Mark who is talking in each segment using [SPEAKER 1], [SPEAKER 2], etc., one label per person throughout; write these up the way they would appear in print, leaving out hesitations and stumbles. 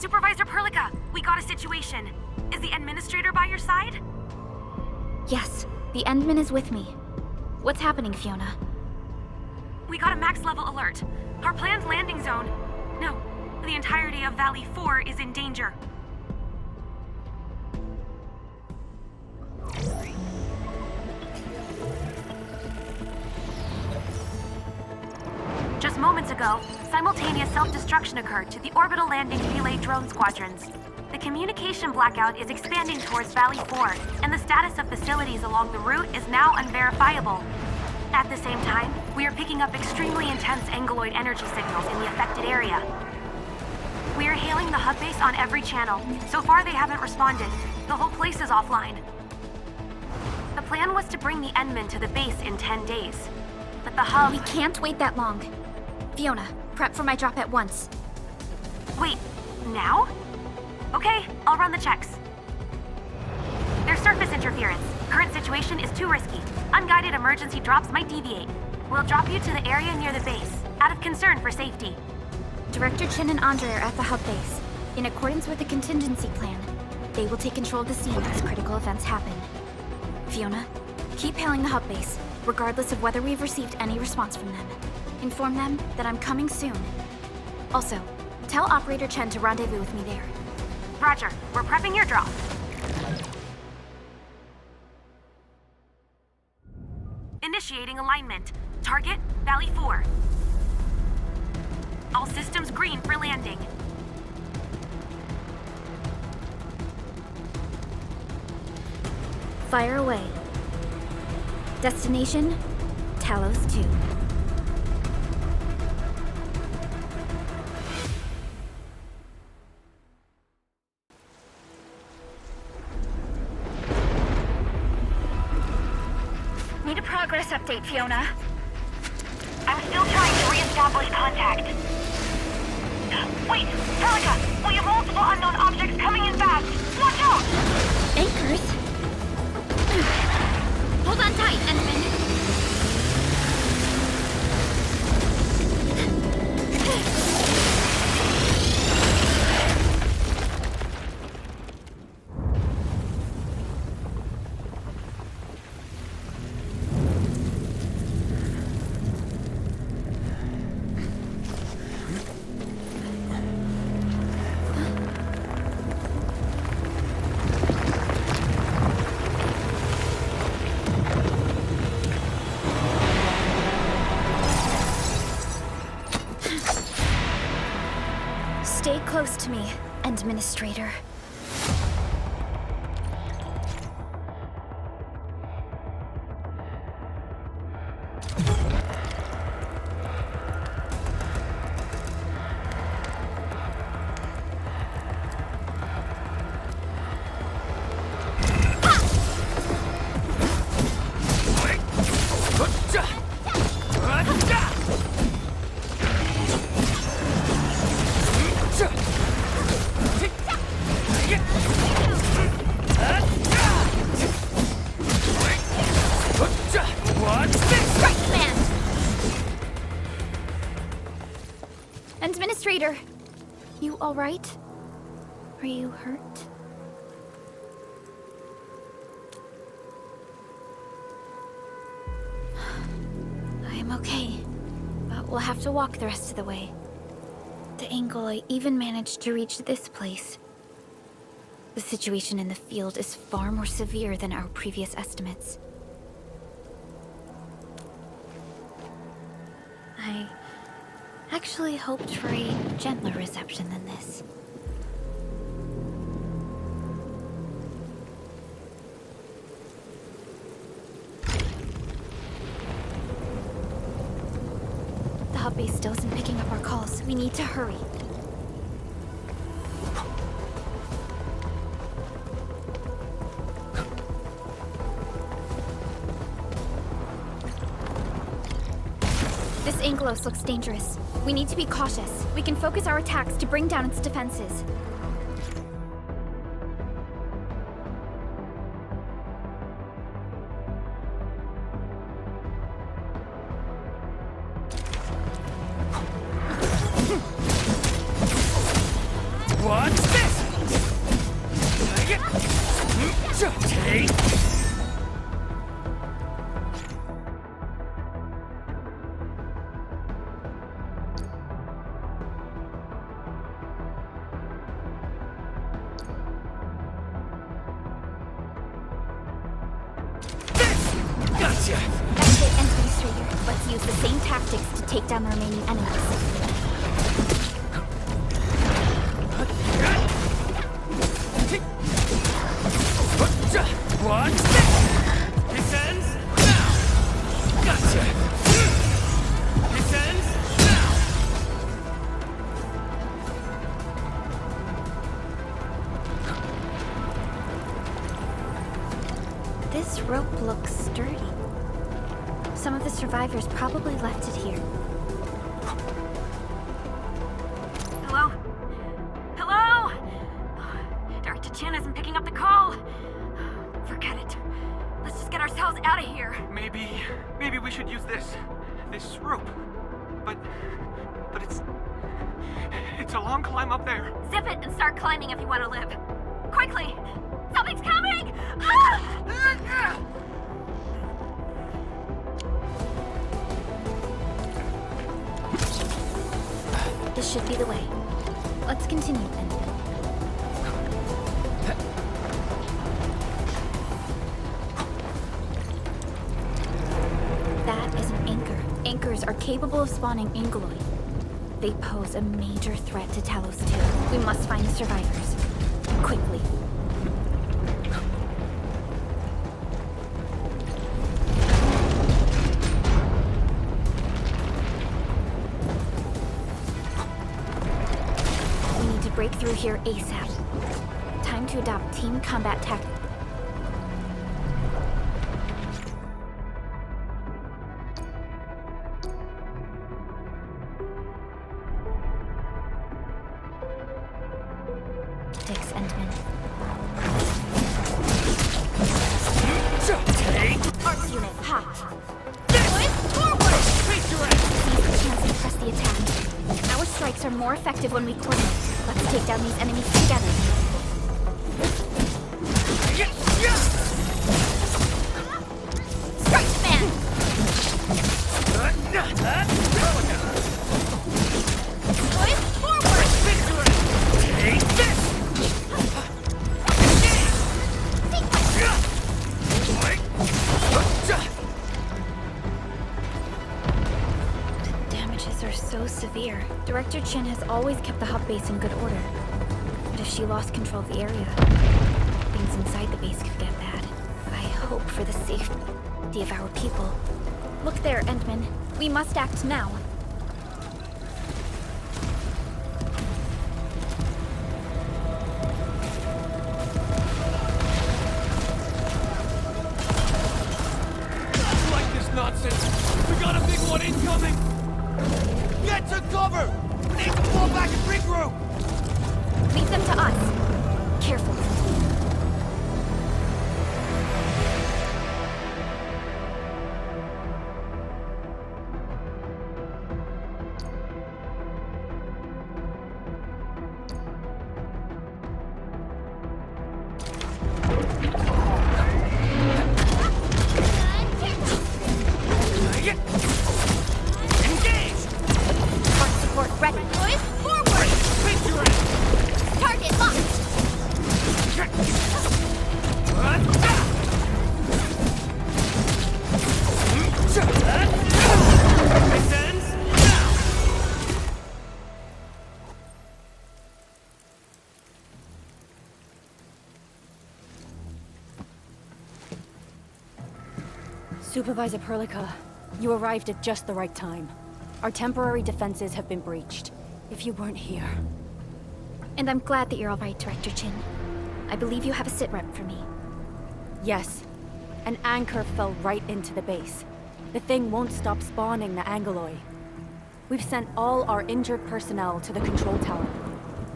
[SPEAKER 1] Supervisor Perlica, we got a situation. Is the administrator by your side?
[SPEAKER 2] Yes, the Endman is with me. What's happening, Fiona?
[SPEAKER 1] We got a max level alert. Our planned landing zone... No, the entirety of Valley 4 is in danger. Just moments ago, simultaneous self-destruction occurred to the orbital landing relay drone squadrons. The communication blackout is expanding towards Valley 4, and the status of facilities along the route is now unverifiable. At the same time, we are picking up extremely intense angeloid energy signals in the affected area. We are hailing the hub base on every channel. So far, they haven't responded. The whole place is offline. The plan was to bring the Endman to the base in 10 days. But the hub...
[SPEAKER 2] We can't wait that long. Fiona, prep for my drop at once.
[SPEAKER 1] Wait, now? Okay, I'll run the checks. There's surface interference. Current situation is too risky. Unguided emergency drops might deviate. We'll drop you to the area near the base, out of concern for safety.
[SPEAKER 2] Director Chen and Andre are at the hub base. In accordance with the contingency plan, they will take control of the scene as critical events happen. Fiona, keep hailing the hub base, regardless of whether we've received any response from them. Inform them that I'm coming soon. Also, tell Operator Chen to rendezvous with me there.
[SPEAKER 1] Roger, we're prepping your drop. Initiating alignment. Target, Valley 4. All systems green for landing.
[SPEAKER 2] Fire away. Destination, Talos 2.
[SPEAKER 3] Need a progress update, Fiona.
[SPEAKER 1] I'm still trying to re-establish contact. Wait, Perlica! We have multiple unknown objects coming in fast! Watch out!
[SPEAKER 2] Anchors? Hold on tight, Endman. Stay close to me, Administrator. Administrator, you all right? Are you hurt? I'm okay, but we'll have to walk the rest of the way. The angle I even managed to reach this place. The situation in the field is far more severe than our previous estimates. I actually hoped for a gentler reception than this. The hub base still isn't picking up our calls. We need to hurry. This Angelos looks dangerous. We need to be cautious. We can focus our attacks to bring down its defenses.
[SPEAKER 4] Watch this! Take!
[SPEAKER 2] That's it, Administrator. Let's use the same tactics to take down the remaining enemies.
[SPEAKER 4] Watch this! This ends now! Gotcha! This ends now!
[SPEAKER 2] This rope looks sturdy. Some of the survivors probably left it here.
[SPEAKER 1] Hello? Hello? Dr. Chin isn't picking up the call. Forget it. Let's just get ourselves out of here.
[SPEAKER 5] Maybe we should use this rope. But it's a long climb up there.
[SPEAKER 1] Zip it and start climbing if you want to live. Quickly! Something's coming! Ah!
[SPEAKER 2] This should be the way. Let's continue then. That is an anchor. Anchors are capable of spawning anguloid. They pose a major threat to Talos 2. We must find the survivors. Quickly. We need to break through here ASAP. Time to adopt team combat tactics. Endman. Arts unit, hot. Forward! Seize the chance to press the attack. Our strikes are more effective when we coordinate. Let's take down these enemies together. Strike man! Forward!
[SPEAKER 4] Take this!
[SPEAKER 2] The damages are so severe. Director Chin has always kept the hub base in good order. But if she lost control of the area, things inside the base could get bad. I hope for the safety of our people. Look there, Endman. We must act now.
[SPEAKER 4] Nonsense! We got a big one incoming! Get to cover! We need to fall back and regroup!
[SPEAKER 2] Leave them to us. Careful.
[SPEAKER 6] Supervisor Perlica, you arrived at just the right time. Our temporary defenses have been breached. If you weren't here...
[SPEAKER 2] And I'm glad that you're all right, Director Chin. I believe you have a sitrep for me.
[SPEAKER 6] Yes. An anchor fell right into the base. The thing won't stop spawning the Angoloi. We've sent all our injured personnel to the control tower.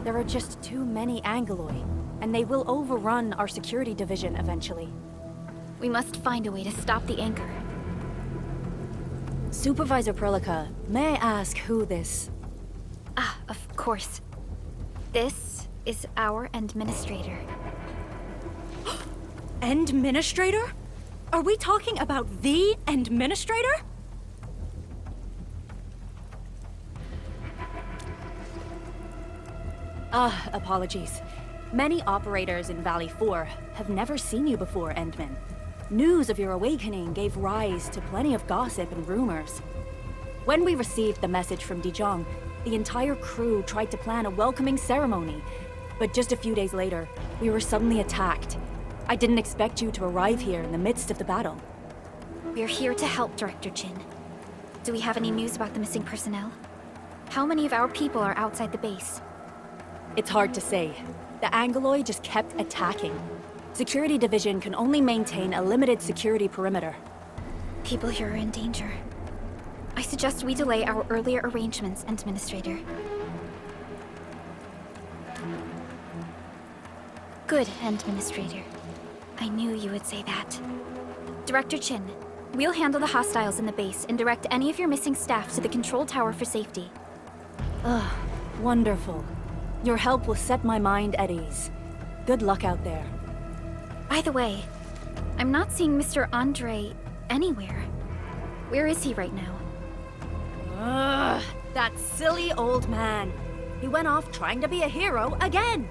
[SPEAKER 6] There are just too many Angoloi, and they will overrun our security division eventually.
[SPEAKER 2] We must find a way to stop the anchor.
[SPEAKER 6] Supervisor Perlica, may I ask who this...
[SPEAKER 2] Ah, of course. This is our administrator.
[SPEAKER 6] Administrator? Are we talking about the administrator? Apologies. Many operators in Valley 4 have never seen you before, Endman. News of your awakening gave rise to plenty of gossip and rumors. When we received the message from Dijon, the entire crew tried to plan a welcoming ceremony. But just a few days later, we were suddenly attacked. I didn't expect you to arrive here in the midst of the battle.
[SPEAKER 2] We're here to help, Director Chin. Do we have any news about the missing personnel? How many of our people are outside the base?
[SPEAKER 6] It's hard to say. The Angoloi just kept attacking. Security Division can only maintain a limited security perimeter.
[SPEAKER 2] People here are in danger. I suggest we delay our earlier arrangements, Administrator. Good, Administrator. I knew you would say that. Director Chin, we'll handle the hostiles in the base and direct any of your missing staff to the control tower for safety.
[SPEAKER 6] Ugh, wonderful. Your help will set my mind at ease. Good luck out there.
[SPEAKER 2] By the way, I'm not seeing Mr. Andre anywhere. Where is he right now?
[SPEAKER 6] Ugh, that silly old man. He went off trying to be a hero again.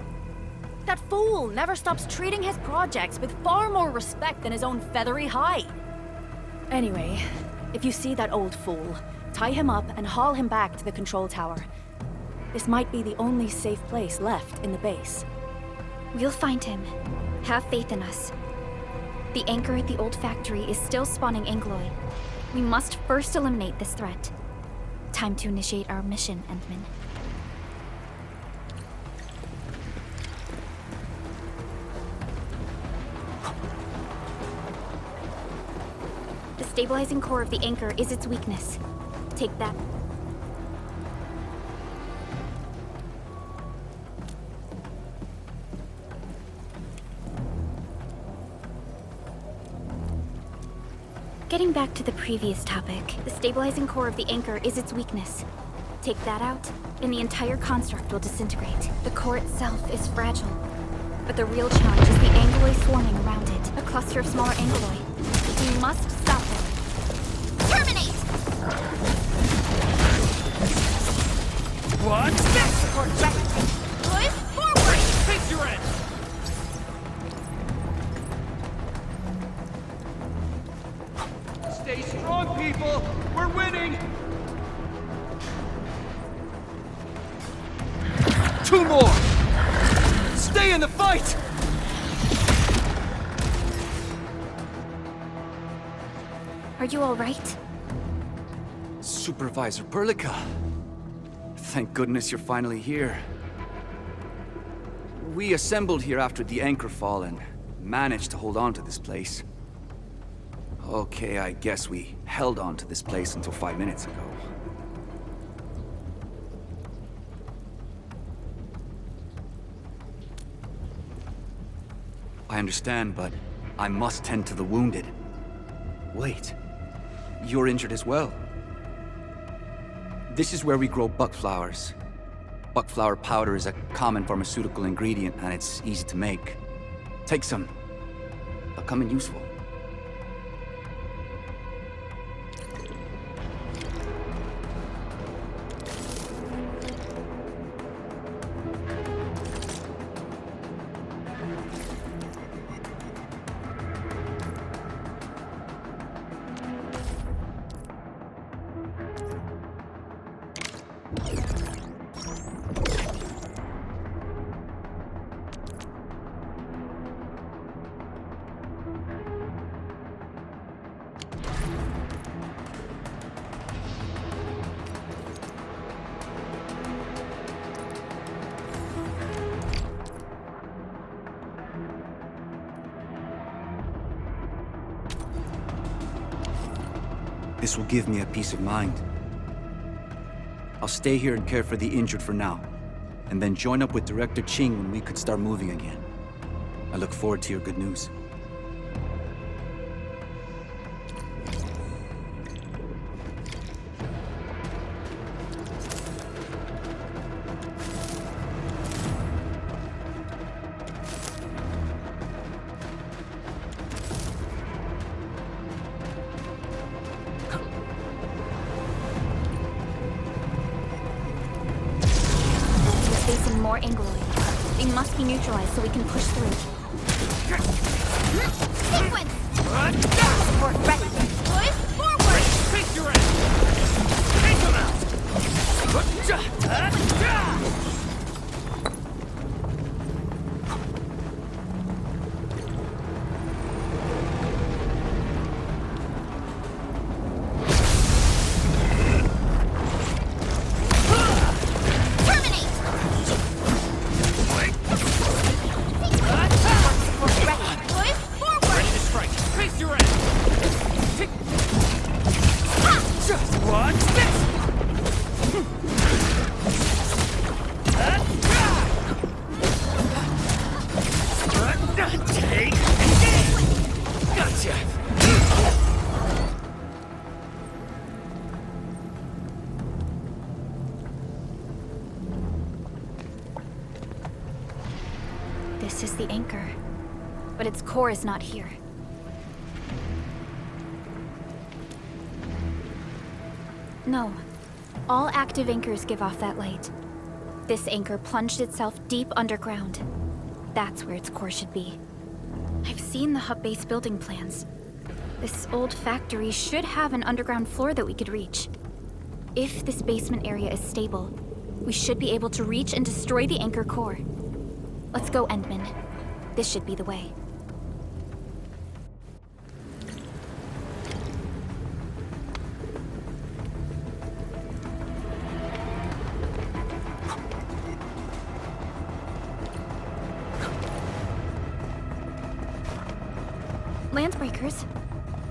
[SPEAKER 6] That fool never stops treating his projects with far more respect than his own feathery hide. Anyway, if you see that old fool, tie him up and haul him back to the control tower. This might be the only safe place left in the base.
[SPEAKER 2] We'll find him. Have faith in us. The anchor at the old factory is still spawning Angoloi. We must first eliminate this threat. Time to initiate our mission, Endman. The stabilizing core of the anchor is its weakness. Take that. Getting back to the previous topic, the stabilizing core of the anchor is its weakness. Take that out, and the entire construct will disintegrate. The core itself is fragile, but the real challenge is the Angoloi swarming around it, a cluster of smaller Angoloi. We must stop them. Terminate!
[SPEAKER 4] What?
[SPEAKER 2] Push forward!
[SPEAKER 4] Take your end! Stay strong, people! We're winning! 2 more! Stay in the fight!
[SPEAKER 2] Are you all right?
[SPEAKER 7] Supervisor Perlica. Thank goodness you're finally here. We assembled here after the anchor fall and managed to hold on to this place. Okay, I guess we held on to this place until 5 minutes ago. I understand, but I must tend to the wounded. Wait, you're injured as well. This is where we grow buckflowers. Buckflower powder is a common pharmaceutical ingredient and it's easy to make. Take some. They'll come in useful. This will give me a peace of mind. I'll stay here and care for the injured for now, and then join up with Director Ching when we could start moving again. I look forward to your good news.
[SPEAKER 2] more Angloid. They must be neutralized so we can push through. Sequence! Support ready. Push forward!
[SPEAKER 4] Take your ass! Take them out!
[SPEAKER 2] This is the anchor, but its core is not here. No. All active anchors give off that light. This anchor plunged itself deep underground. That's where its core should be. I've seen the hub base building plans. This old factory should have an underground floor that we could reach. If this basement area is stable, we should be able to reach and destroy the anchor core. Let's go, Endman. This should be the way. Landbreakers?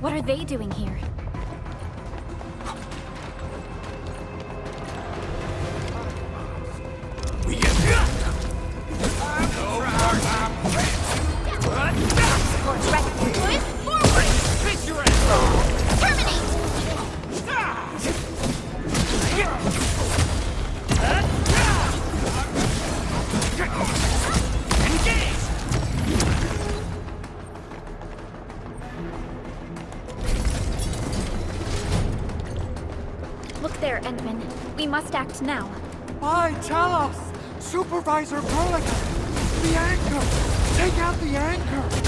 [SPEAKER 2] What are they doing here?
[SPEAKER 4] We get
[SPEAKER 2] Look there, Endman. We must act now.
[SPEAKER 8] Why, tell us! Supervisor Burlington! The anchor! Take out the anchor!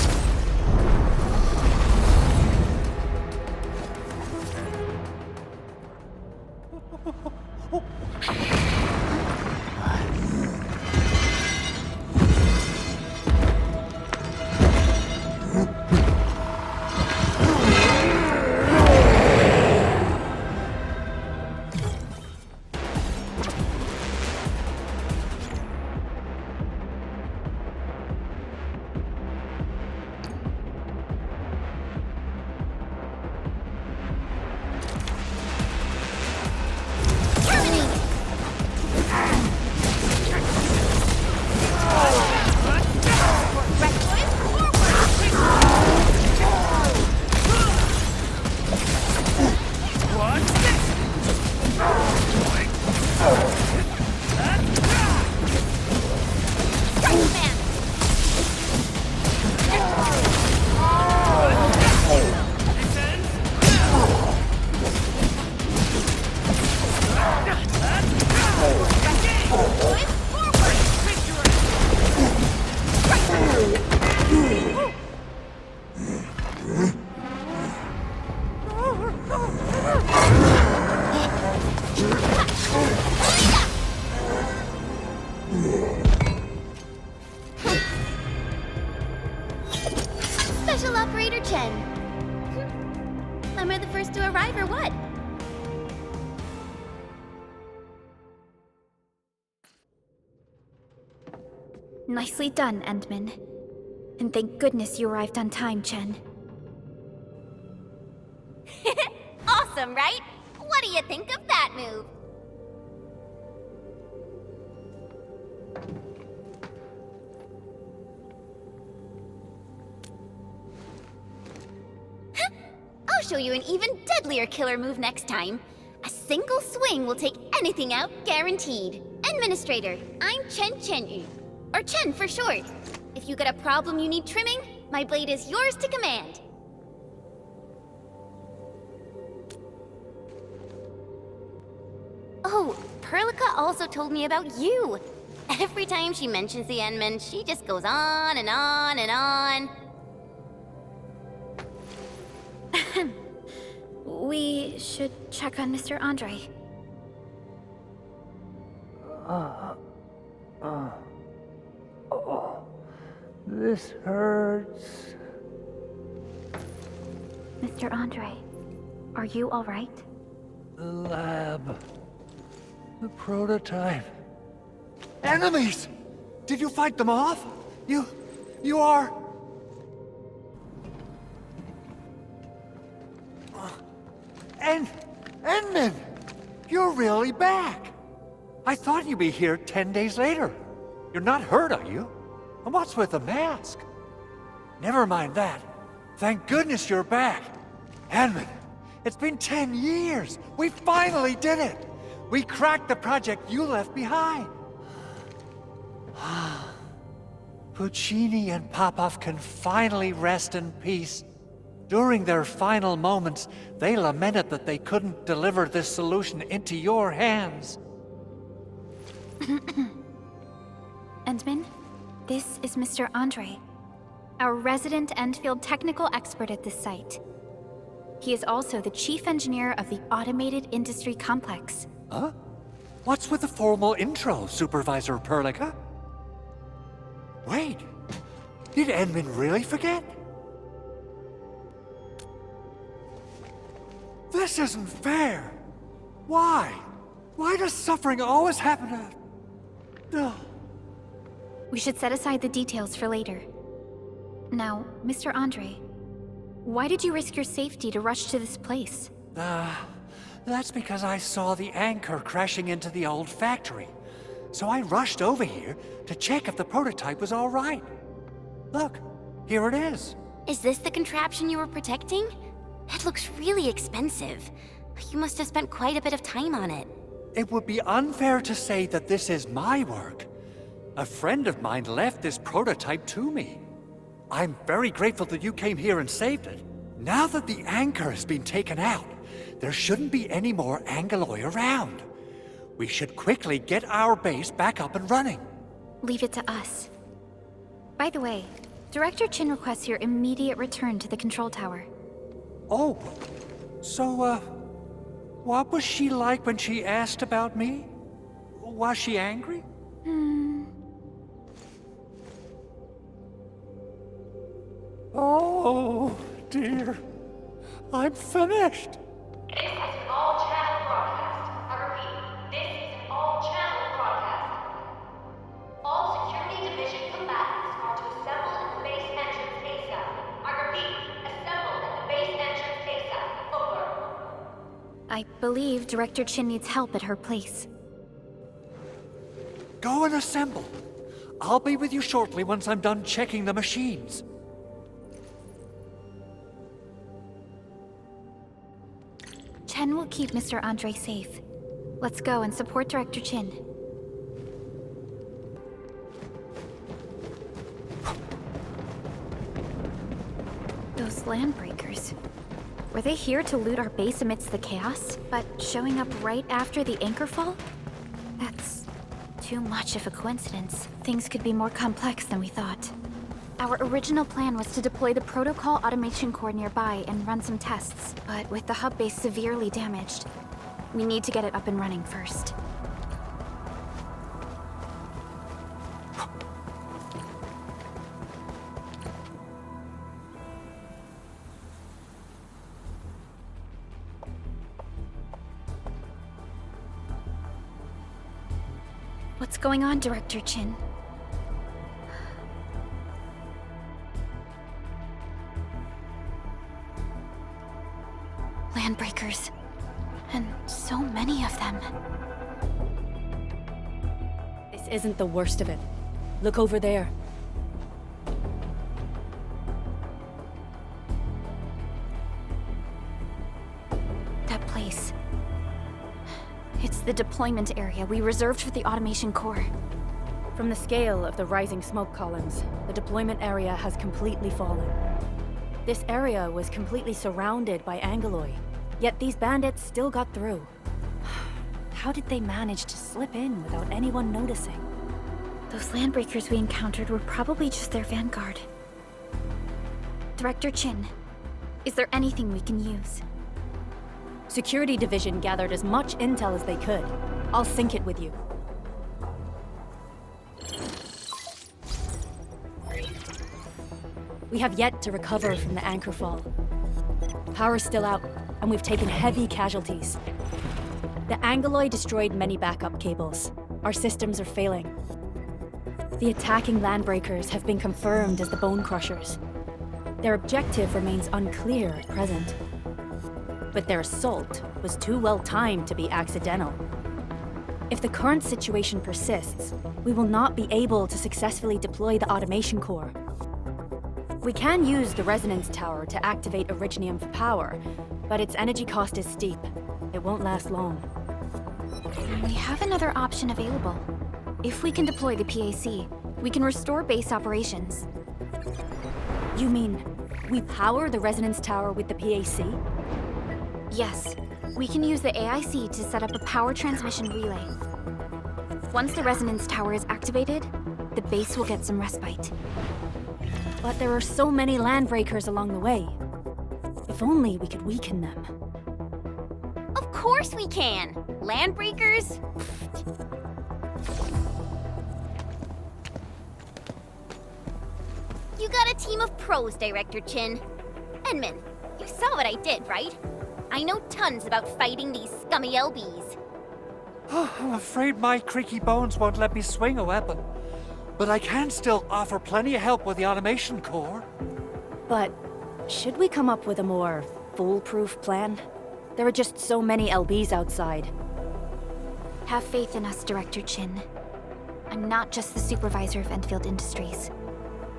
[SPEAKER 3] Special Operator Chen. Am I the first to arrive or what?
[SPEAKER 2] Nicely done, Endman. And thank goodness you arrived on time, Chen.
[SPEAKER 3] Awesome, right? What do you think of that move? I'll show you an even deadlier killer move next time. A single swing will take anything out, guaranteed. Administrator, I'm Chen Chenyu, or Chen for short. If you got a problem you need trimming, my blade is yours to command. Oh, Perlica also told me about you. Every time she mentions the Endmen, she just goes on and on and on.
[SPEAKER 2] We should check on Mr. Andre.
[SPEAKER 8] This hurts.
[SPEAKER 2] Mr. Andre, are you all right?
[SPEAKER 8] The lab. The prototype. Enemies! Did you fight them off? You are... Endman! You're really back! I thought you'd be here 10 days later. You're not hurt, are you? And what's with the mask? Never mind that. Thank goodness you're back. Endman, it's been 10 years. We finally did it. We cracked the project you left behind. Puccini and Popov can finally rest in peace. During their final moments, they lamented that they couldn't deliver this solution into your hands.
[SPEAKER 2] Endman, this is Mr. Andre, our resident Endfield technical expert at this site. He is also the chief engineer of the Automated Industry Complex.
[SPEAKER 8] Huh? What's with the formal intro, Supervisor Perlica? Wait, did Endman really forget? This isn't fair. Why? Why does suffering always happen to... No.
[SPEAKER 2] We should set aside the details for later. Now, Mr. Andre, why did you risk your safety to rush to this place?
[SPEAKER 8] That's because I saw the anchor crashing into the old factory. So I rushed over here to check if the prototype was all right. Look, here it is.
[SPEAKER 3] Is this the contraption you were protecting? It looks really expensive. You must have spent quite a bit of time on it.
[SPEAKER 8] It would be unfair to say that this is my work. A friend of mine left this prototype to me. I'm very grateful that you came here and saved it. Now that the anchor has been taken out, there shouldn't be any more Angeloi around. We should quickly get our base back up and running.
[SPEAKER 2] Leave it to us. By the way, Director Chin requests your immediate return to the control tower.
[SPEAKER 8] Oh, so, what was she like when she asked about me? Was she angry? Oh, dear. I'm finished.
[SPEAKER 1] This is an all-channel broadcast. I repeat, this is an all-channel broadcast. All Security Division combatants are to assemble at the base entrance ASAP. I repeat, assemble at the base entrance ASAP. Over.
[SPEAKER 2] I believe Director Chin needs help at her place.
[SPEAKER 8] Go and assemble. I'll be with you shortly once I'm done checking the machines.
[SPEAKER 2] Chen will keep Mr. Andre safe. Let's go and support Director Chin. Those landbreakers. Were they here to loot our base amidst the chaos, but showing up right after the anchor fall? That's too much of a coincidence. Things could be more complex than we thought. Our original plan was to deploy the protocol automation core nearby and run some tests, but with the hub base severely damaged, we need to get it up and running first. What's going on, Director Chin? Landbreakers. And so many of them.
[SPEAKER 6] This isn't the worst of it. Look over there.
[SPEAKER 2] That place. It's the deployment area we reserved for the automation core.
[SPEAKER 6] From the scale of the rising smoke columns, the deployment area has completely fallen. This area was completely surrounded by Angeloi, yet these bandits still got through. How did they manage to slip in without anyone noticing?
[SPEAKER 2] Those landbreakers we encountered were probably just their vanguard. Director Chin, is there anything we can use?
[SPEAKER 6] Security Division gathered as much intel as they could. I'll sync it with you. We have yet to recover from the anchor fall. Power's still out, and we've taken heavy casualties. The Angoloi destroyed many backup cables. Our systems are failing. The attacking landbreakers have been confirmed as the Bone Crushers. Their objective remains unclear at present. But their assault was too well timed to be accidental. If the current situation persists, we will not be able to successfully deploy the automation core. We can use the resonance tower to activate Originium for power, but its energy cost is steep. It won't last long.
[SPEAKER 2] We have another option available. If we can deploy the PAC, we can restore base operations.
[SPEAKER 6] You mean, we power the resonance tower with the PAC?
[SPEAKER 2] Yes, we can use the AIC to set up a power transmission relay. Once the resonance tower is activated, the base will get some respite.
[SPEAKER 6] But there are so many landbreakers along the way. If only we could weaken them.
[SPEAKER 3] Of course we can! Landbreakers? You got a team of pros, Director Chin. Edmund, you saw what I did, right? I know tons about fighting these scummy LBs.
[SPEAKER 8] I'm afraid my creaky bones won't let me swing a weapon. But I can still offer plenty of help with the automation core.
[SPEAKER 6] But should we come up with a more foolproof plan? There are just so many LBs outside.
[SPEAKER 2] Have faith in us, Director Chin. I'm not just the supervisor of Endfield Industries.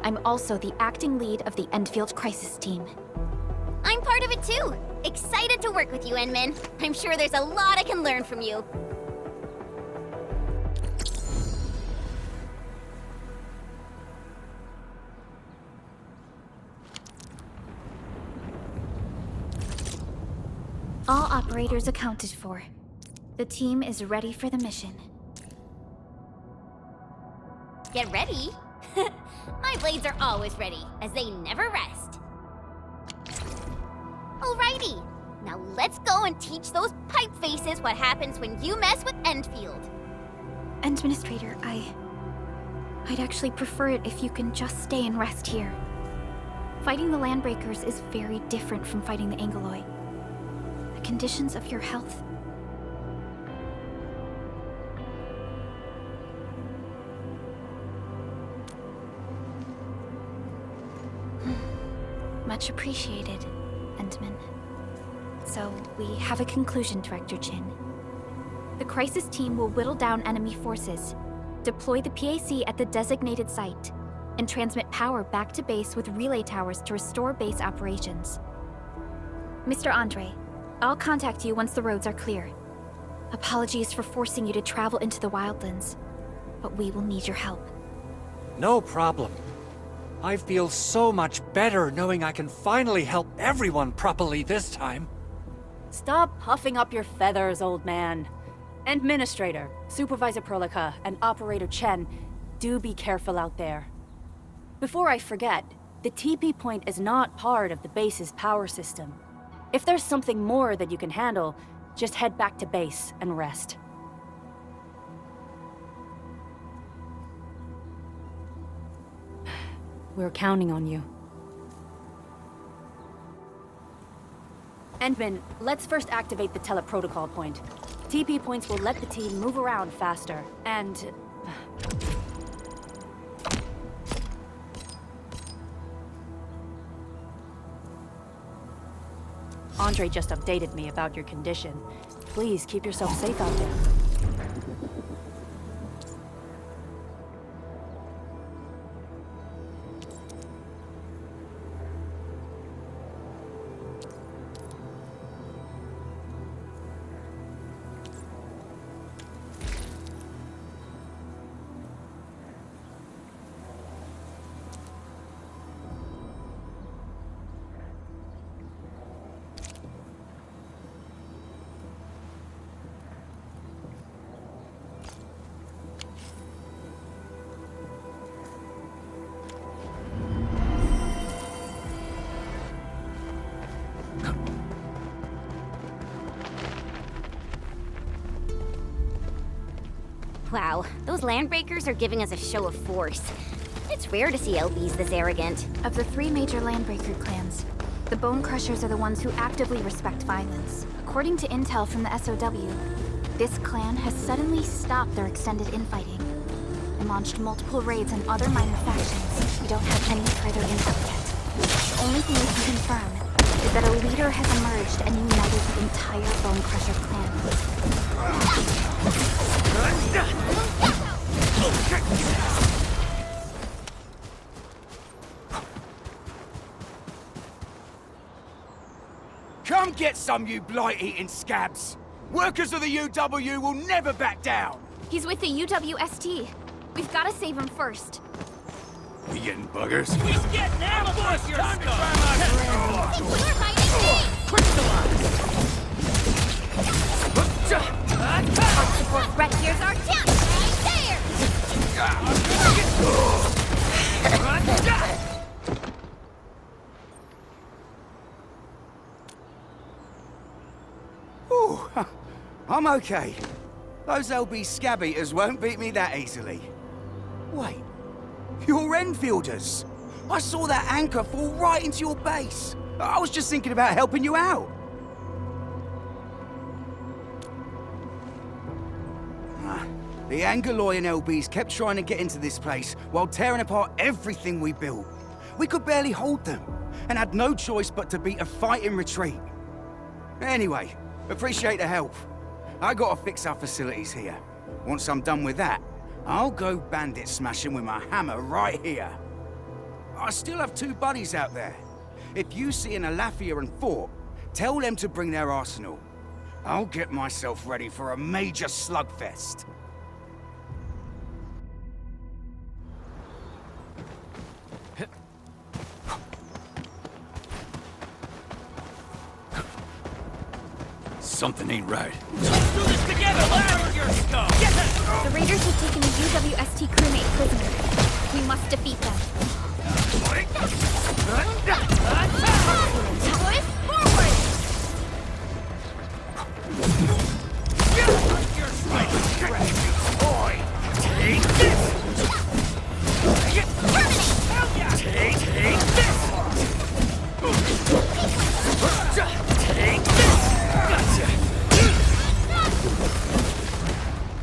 [SPEAKER 2] I'm also the acting lead of the Endfield Crisis Team.
[SPEAKER 3] I'm part of it too. Excited to work with you, Enmin. I'm sure there's a lot I can learn from you.
[SPEAKER 2] All operators accounted for. The team is ready for the mission.
[SPEAKER 3] Get ready? My blades are always ready, as they never rest. Alrighty, now let's go and teach those pipe faces what happens when you mess with Endfield.
[SPEAKER 2] Administrator, I'd actually prefer it if you can just stay and rest here. Fighting the Landbreakers is very different from fighting the Angoloi. The conditions of your health. Much appreciated, Endman. So, we have a conclusion, Director Chin. The Crisis Team will whittle down enemy forces, deploy the PAC at the designated site, and transmit power back to base with relay towers to restore base operations. Mr. Andre, I'll contact you once the roads are clear. Apologies for forcing you to travel into the wildlands, but we will need your help.
[SPEAKER 8] No problem. I feel so much better knowing I can finally help everyone properly this time.
[SPEAKER 6] Stop puffing up your feathers, old man. Administrator, Supervisor Perlica, and Operator Chen, do be careful out there. Before I forget, the TP point is not part of the base's power system. If there's something more that you can handle, just head back to base and rest. We're counting on you. Endman, let's first activate the teleprotocol point. TP points will let the team move around faster, and... Andre just updated me about your condition. Please keep yourself safe out there.
[SPEAKER 3] Wow, those landbreakers are giving us a show of force. It's rare to see LBs this arrogant.
[SPEAKER 2] Of the 3 major landbreaker clans, the Bone Crushers are the ones who actively respect violence. According to intel from the SOW, this clan has suddenly stopped their extended infighting and launched multiple raids on other minor factions. We don't have any further intel yet. The only thing we can confirm is that a leader has emerged and united the entire Bone Crusher clan.
[SPEAKER 4] Come get some, you blight-eating scabs! Workers of the UW will never back down!
[SPEAKER 2] He's with the UWST. We've got to save him first.
[SPEAKER 4] We getting buggers?
[SPEAKER 5] He's getting out of us! Time to try my
[SPEAKER 3] You're fighting Our support threat here's our chance! Right there!
[SPEAKER 4] Ooh, I'm okay. Those LB scab eaters won't beat me that easily. Wait, you're Enfielders. I saw that anchor fall right into your base. I was just thinking about helping you out. The Angaloy and LBs kept trying to get into this place while tearing apart everything we built. We could barely hold them, and had no choice but to beat a fighting retreat. Anyway, appreciate the help. I gotta fix our facilities here. Once I'm done with that, I'll go bandit smashing with my hammer right here. I still have 2 buddies out there. If you see an Alafia and Fort, tell them to bring their arsenal. I'll get myself ready for a major slugfest. Something ain't right.
[SPEAKER 5] Let's do this together! Let's your stuff!
[SPEAKER 2] The raiders have taken a UWST crewmate prisoner. We must defeat them.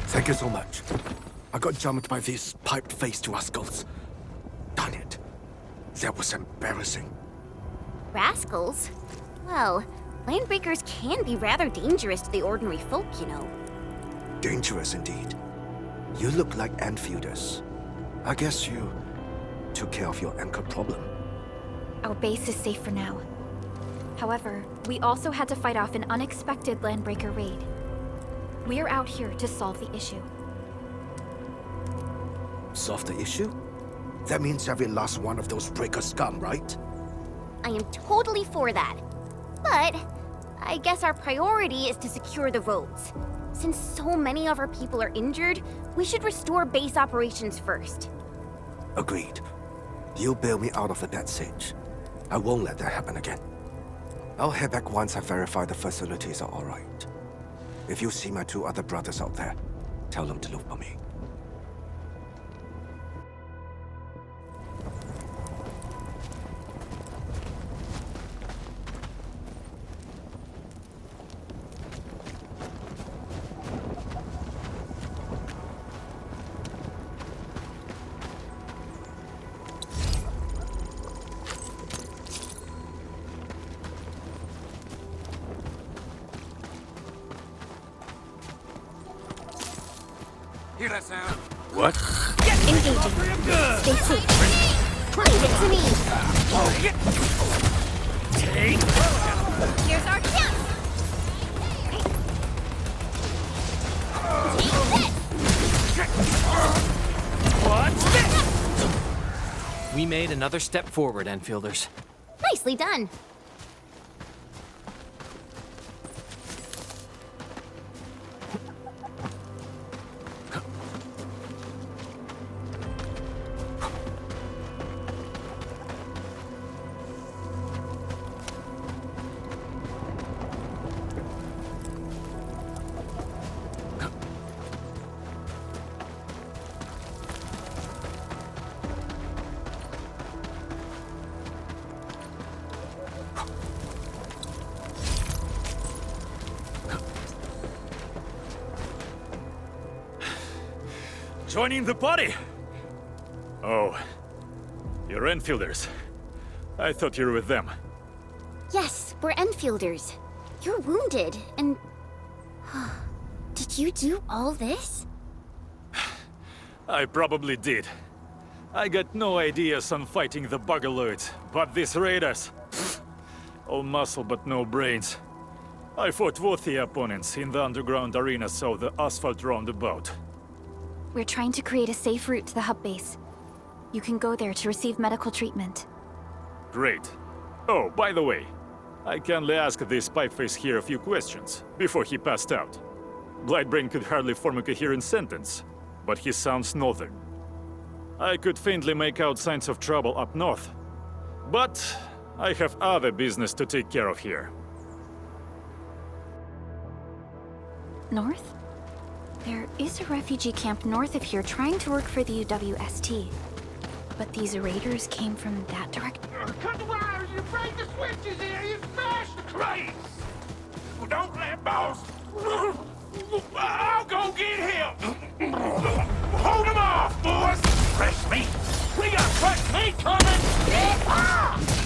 [SPEAKER 9] Thank you so much. I got jumped by these pipe-faced rascals. Darn it. That was embarrassing.
[SPEAKER 3] Rascals? Well, landbreakers can be rather dangerous to the ordinary folk, you know.
[SPEAKER 9] Dangerous indeed. You look like Enfielders. I guess you took care of your anchor problem.
[SPEAKER 2] Our base is safe for now. However, we also had to fight off an unexpected landbreaker raid. We're out here to solve the issue.
[SPEAKER 9] Solve the issue? That means every last one of those breaker scum, right?
[SPEAKER 3] I am totally for that. But I guess our priority is to secure the roads. Since so many of our people are injured, we should restore base operations first.
[SPEAKER 9] Agreed. You bail me out of the dead sage. I won't let that happen again. I'll head back once I verify the facilities are all right. If you see my 2 other brothers out there, tell them to look for me.
[SPEAKER 5] Hear that sound?
[SPEAKER 4] What?
[SPEAKER 2] Engaging. Stay safe.
[SPEAKER 3] Leave it to me.
[SPEAKER 5] Take!
[SPEAKER 3] Here's our chance.
[SPEAKER 5] What's this? We made another step forward, Enfielders.
[SPEAKER 3] Nicely done.
[SPEAKER 10] Joining the party? Oh, you're Enfielders. I thought you were with them.
[SPEAKER 3] Yes, we're Enfielders. You're wounded, and... Did you do all this?
[SPEAKER 10] I probably did. I got no ideas on fighting the Bugaloids, but these raiders... all muscle but no brains. I fought worthy opponents in the underground arenas of the asphalt roundabout.
[SPEAKER 2] We're trying to create a safe route to the hub base. You can go there to receive medical treatment.
[SPEAKER 10] Great. Oh, by the way, I kindly asked this pipeface here a few questions before he passed out. Blightbrain could hardly form a coherent sentence, but he sounds northern. I could faintly make out signs of trouble up north, but I have other business to take care of here.
[SPEAKER 2] North? There is a refugee camp north of here trying to work for the UWST. But these raiders came from that direction.
[SPEAKER 11] Cut the wires! You break the switches here! You smash the crates! Well, don't let boss! I'll go get him! Hold him off, boys! Fresh meat! We got fresh meat coming!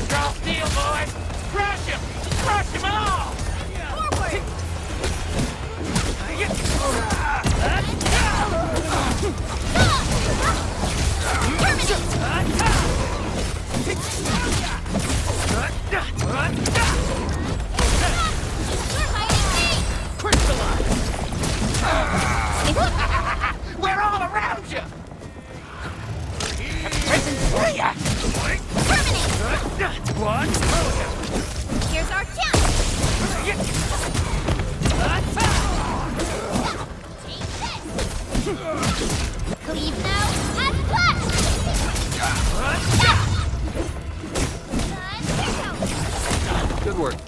[SPEAKER 11] Drop deal, boys! Crush him! Crush him all! Forward! We're all around you!
[SPEAKER 10] What?
[SPEAKER 3] Here's our chance! Cleave now and flash!
[SPEAKER 7] Good work.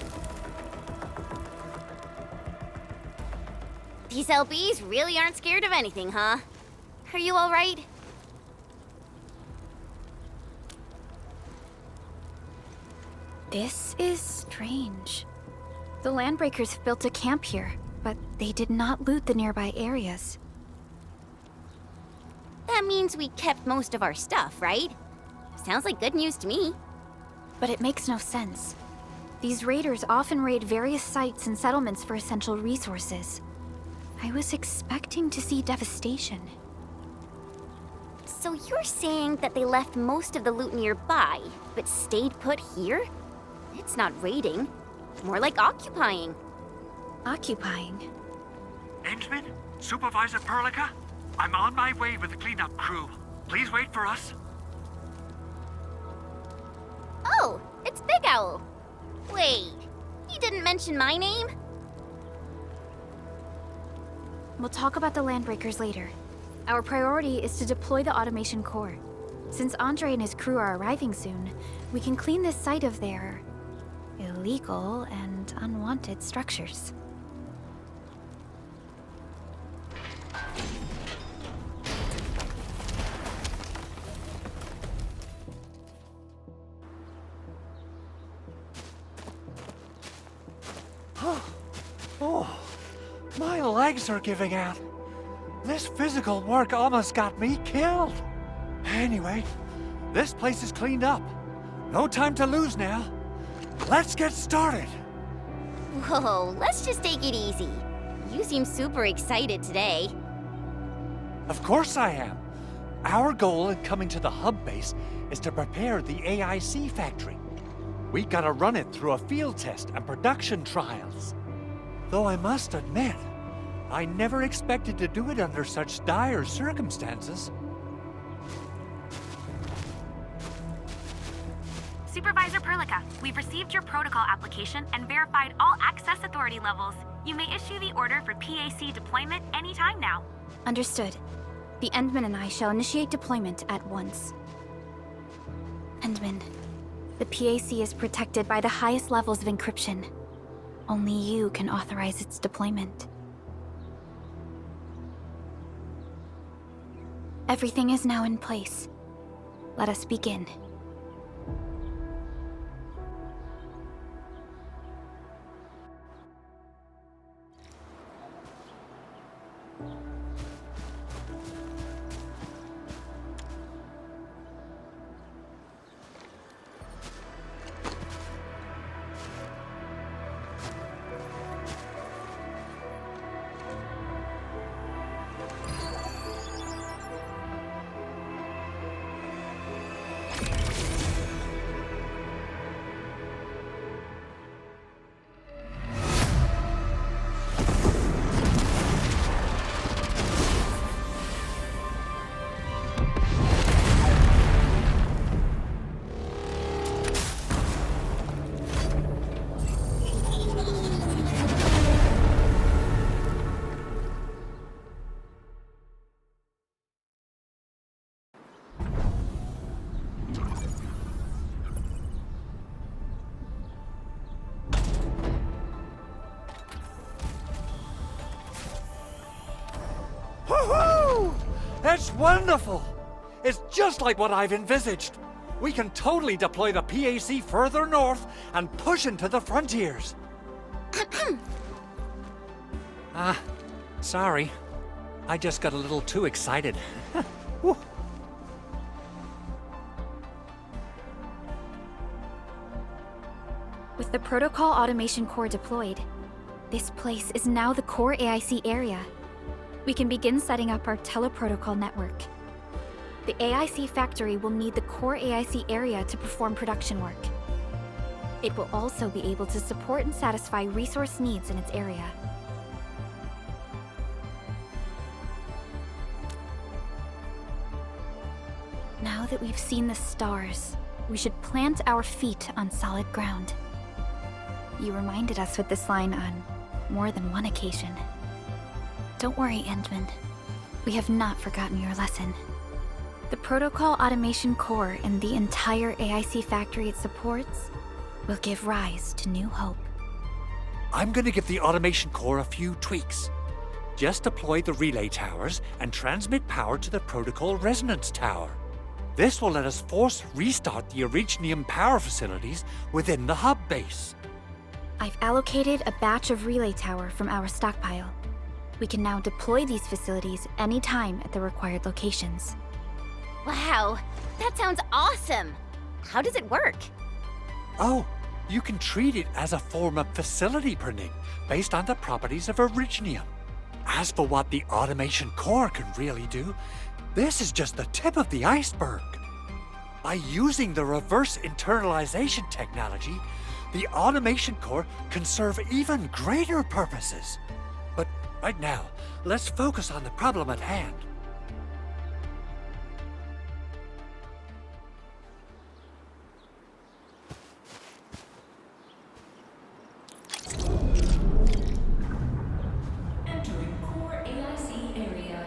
[SPEAKER 3] These LBs really aren't scared of anything, huh? Are you all right?
[SPEAKER 2] This is strange. The Landbreakers built a camp here, but they did not loot the nearby areas.
[SPEAKER 3] That means we kept most of our stuff, right? Sounds like good news to me.
[SPEAKER 2] But it makes no sense. These raiders often raid various sites and settlements for essential resources. I was expecting to see devastation.
[SPEAKER 3] So you're saying that they left most of the loot nearby, but stayed put here? It's not raiding. More like occupying.
[SPEAKER 2] Occupying?
[SPEAKER 8] Endman? Supervisor Perlica? I'm on my way with the cleanup crew. Please wait for us.
[SPEAKER 3] Oh, it's Big Owl. Wait, he didn't mention my name?
[SPEAKER 2] We'll talk about the Landbreakers later. Our priority is to deploy the automation core. Since Andre and his crew are arriving soon, we can clean this site of their illegal and unwanted structures.
[SPEAKER 8] Oh, my legs are giving out. This physical work almost got me killed. Anyway, this place is cleaned up. No time to lose now. Let's get started.
[SPEAKER 3] Whoa, let's just take it easy. You seem super excited today.
[SPEAKER 8] Of course I am. Our goal in coming to the hub base is to prepare the AIC factory. We gotta run it through a field test and production trials. Though I must admit, I never expected to do it under such dire circumstances.
[SPEAKER 1] Supervisor Perlica, we've received your protocol application and verified all access authority levels. You may issue the order for PAC deployment anytime now.
[SPEAKER 2] Understood. The Endman and I shall initiate deployment at once. Endman, the PAC is protected by the highest levels of encryption. Only you can authorize its deployment. Everything is now in place. Let us begin.
[SPEAKER 8] Woohoo! That's wonderful! It's just like what I've envisaged. We can totally deploy the PAC further north and push into the frontiers. Sorry. I just got a little too excited. Whew.
[SPEAKER 2] With the Protocol Automation Core deployed, this place is now the core AIC area. We can begin setting up our teleprotocol network. The AIC factory will need the core AIC area to perform production work. It will also be able to support and satisfy resource needs in its area. Now that we've seen the stars, we should plant our feet on solid ground. You reminded us with this line on more than one occasion. Don't worry, Endman. We have not forgotten your lesson. The Protocol Automation Core and the entire AIC factory it supports will give rise to new hope.
[SPEAKER 8] I'm gonna give the Automation Core a few tweaks. Just deploy the relay towers and transmit power to the Protocol Resonance Tower. This will let us force restart the Originium power facilities within the hub base.
[SPEAKER 2] I've allocated a batch of relay tower from our stockpile. We can now deploy these facilities anytime at the required locations.
[SPEAKER 3] Wow, that sounds awesome! How does it work?
[SPEAKER 8] Oh, you can treat it as a form of facility printing based on the properties of Originium. As for what the Automation Core can really do, this is just the tip of the iceberg. By using the reverse internalization technology, the Automation Core can serve even greater purposes. But right now, let's focus on the problem at hand.
[SPEAKER 12] Entering core AIC area.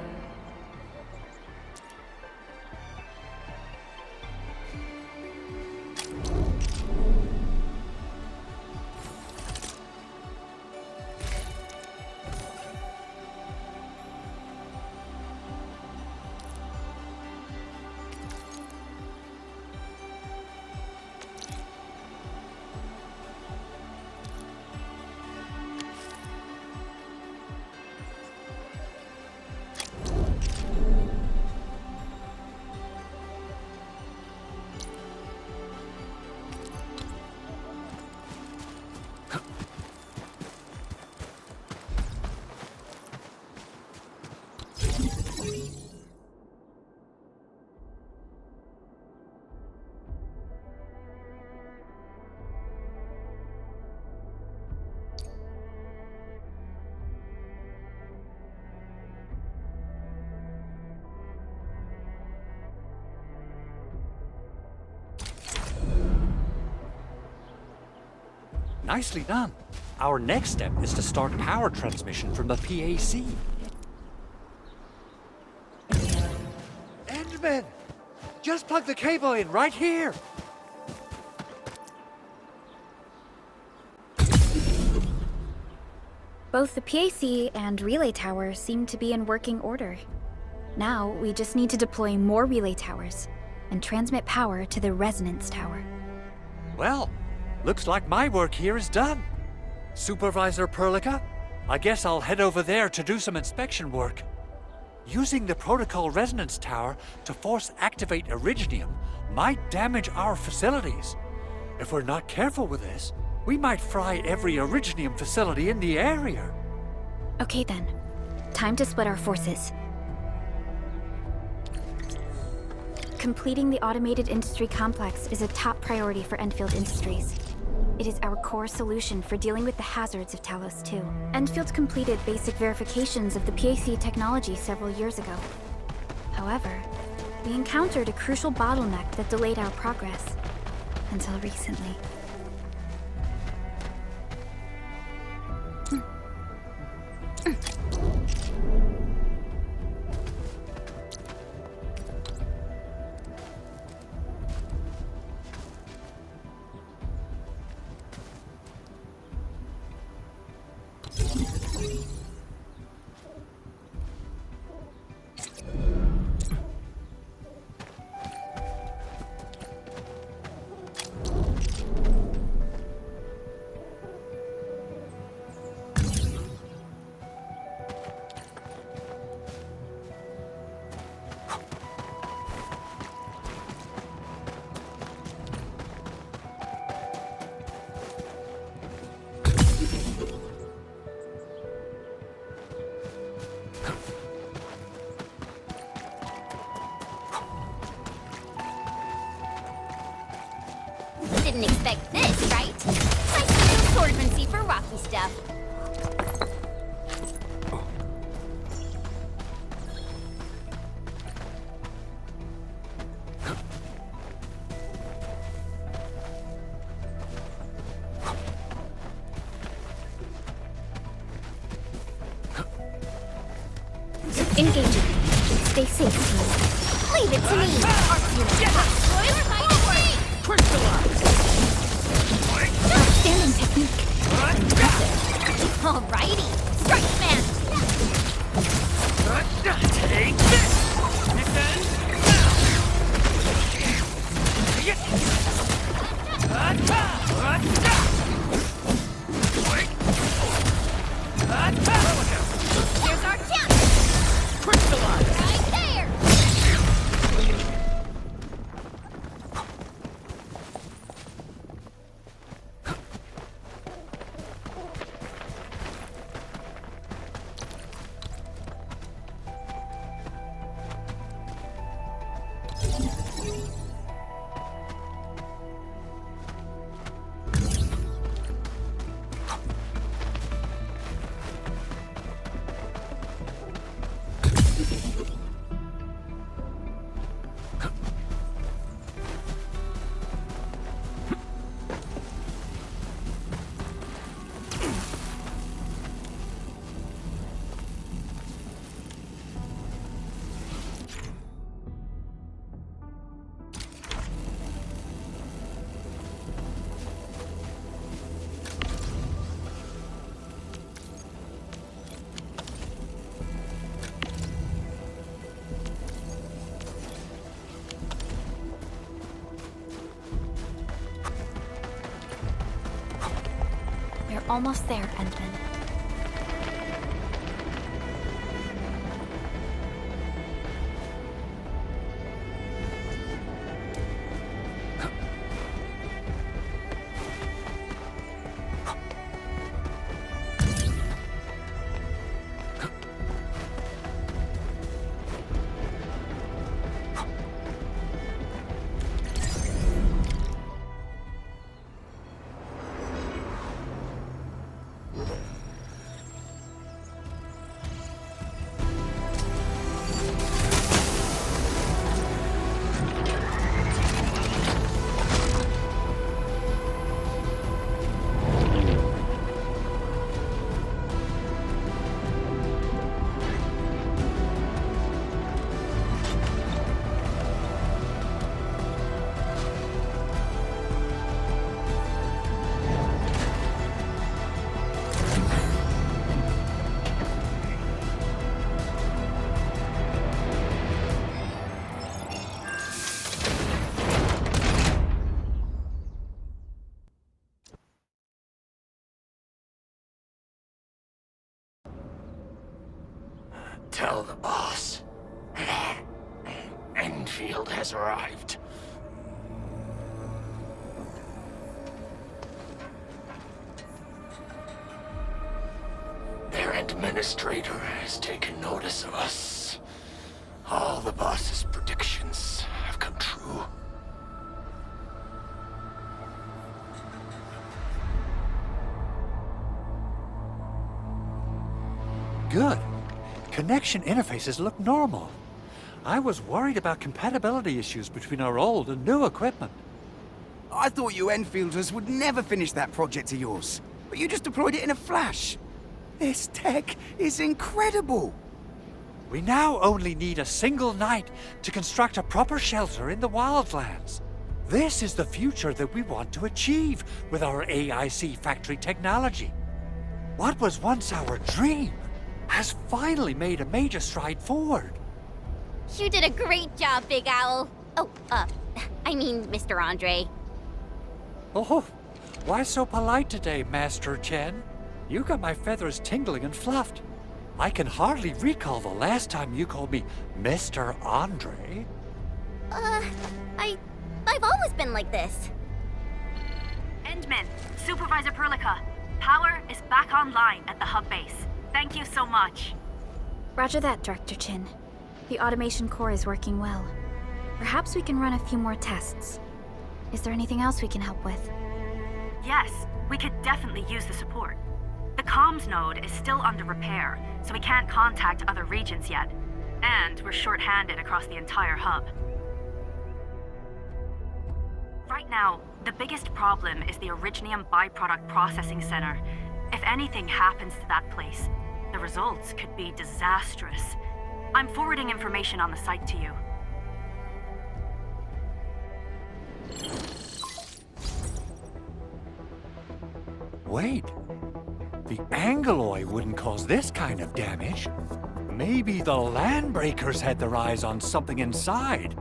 [SPEAKER 8] Nicely done. Our next step is to start power transmission from the PAC. Endman! Just plug the cable in right here!
[SPEAKER 2] Both the PAC and relay tower seem to be in working order. Now, we just need to deploy more relay towers and transmit power to the resonance tower.
[SPEAKER 8] Well, looks like my work here is done. Supervisor Perlica, I guess I'll head over there to do some inspection work. Using the Protocol Resonance Tower to force activate Originium might damage our facilities. If we're not careful with this, we might fry every Originium facility in the area.
[SPEAKER 2] Okay then, time to split our forces. Completing the automated industry complex is a top priority for Endfield Industries. It is our core solution for dealing with the hazards of Talos 2. Endfield completed basic verifications of the PAC technology several years ago. However, we encountered a crucial bottleneck that delayed our progress. Until recently.
[SPEAKER 3] didn't expect this, right? Nice little swordmancy for rocky stuff.
[SPEAKER 2] Engaging. Stay safe, team.
[SPEAKER 3] Leave it to me. Spoiler my way.
[SPEAKER 2] Outstanding technique.
[SPEAKER 3] Alrighty. Strike man.
[SPEAKER 11] Take this!
[SPEAKER 3] Here's our chance.
[SPEAKER 11] Crystallize!
[SPEAKER 3] Right there.
[SPEAKER 2] We're almost there, Endman.
[SPEAKER 11] Tell the boss. Endfield has arrived. Their administrator has taken notice of us. All the boss's predictions have come true.
[SPEAKER 8] Good. Connection interfaces look normal. I was worried about compatibility issues between our old and new equipment.
[SPEAKER 4] I thought you Enfielders would never finish that project of yours, but you just deployed it in a flash. This tech is incredible.
[SPEAKER 8] We now only need a single night to construct a proper shelter in the wildlands. This is the future that we want to achieve with our AIC factory technology. What was once our dream has finally made a major stride forward.
[SPEAKER 3] You did a great job, Big Owl. Oh, I mean, Mr. Andre.
[SPEAKER 8] Oh, why so polite today, Master Chen? You got my feathers tingling and fluffed. I can hardly recall the last time you called me Mr. Andre.
[SPEAKER 3] I've always been like this.
[SPEAKER 1] Endman, Supervisor Perlica, power is back online at the hub base. Thank you so much.
[SPEAKER 2] Roger that, Director Chin. The automation core is working well. Perhaps we can run a few more tests. Is there anything else we can help with?
[SPEAKER 1] Yes, we could definitely use the support. The comms node is still under repair, so we can't contact other regions yet. And we're short-handed across the entire hub. Right now, the biggest problem is the Originium byproduct processing center. If anything happens to that place, the results could be disastrous. I'm forwarding information on the site to you.
[SPEAKER 8] Wait. The Angeloi wouldn't cause this kind of damage. Maybe the Landbreakers had their eyes on something inside.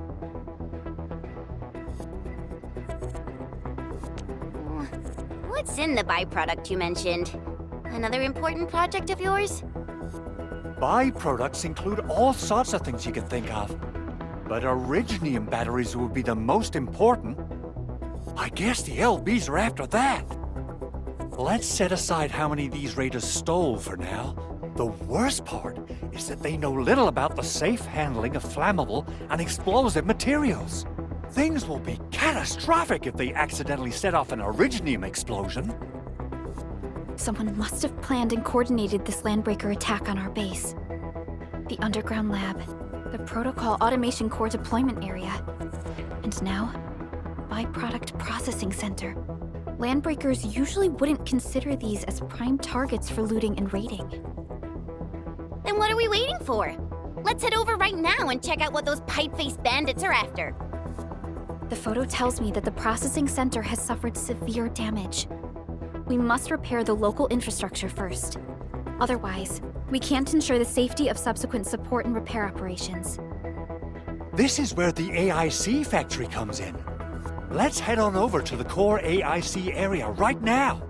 [SPEAKER 3] What's in the byproduct you mentioned? Another important project of yours?
[SPEAKER 8] Byproducts include all sorts of things you can think of. But Originium batteries would be the most important. I guess the LBs are after that. Let's set aside how many these raiders stole for now. The worst part is that they know little about the safe handling of flammable and explosive materials. Things will be catastrophic if they accidentally set off an Originium explosion.
[SPEAKER 2] Someone must have planned and coordinated this Landbreaker attack on our base. The underground lab, the Protocol Automation Core deployment area, and now, Byproduct Processing Center. Landbreakers usually wouldn't consider these as prime targets for looting and raiding.
[SPEAKER 3] Then what are we waiting for? Let's head over right now and check out what those pipe-faced bandits are after.
[SPEAKER 2] The photo tells me that the processing center has suffered severe damage. We must repair the local infrastructure first. Otherwise, we can't ensure the safety of subsequent support and repair operations.
[SPEAKER 8] This is where the AIC factory comes in. Let's head on over to the core AIC area right now.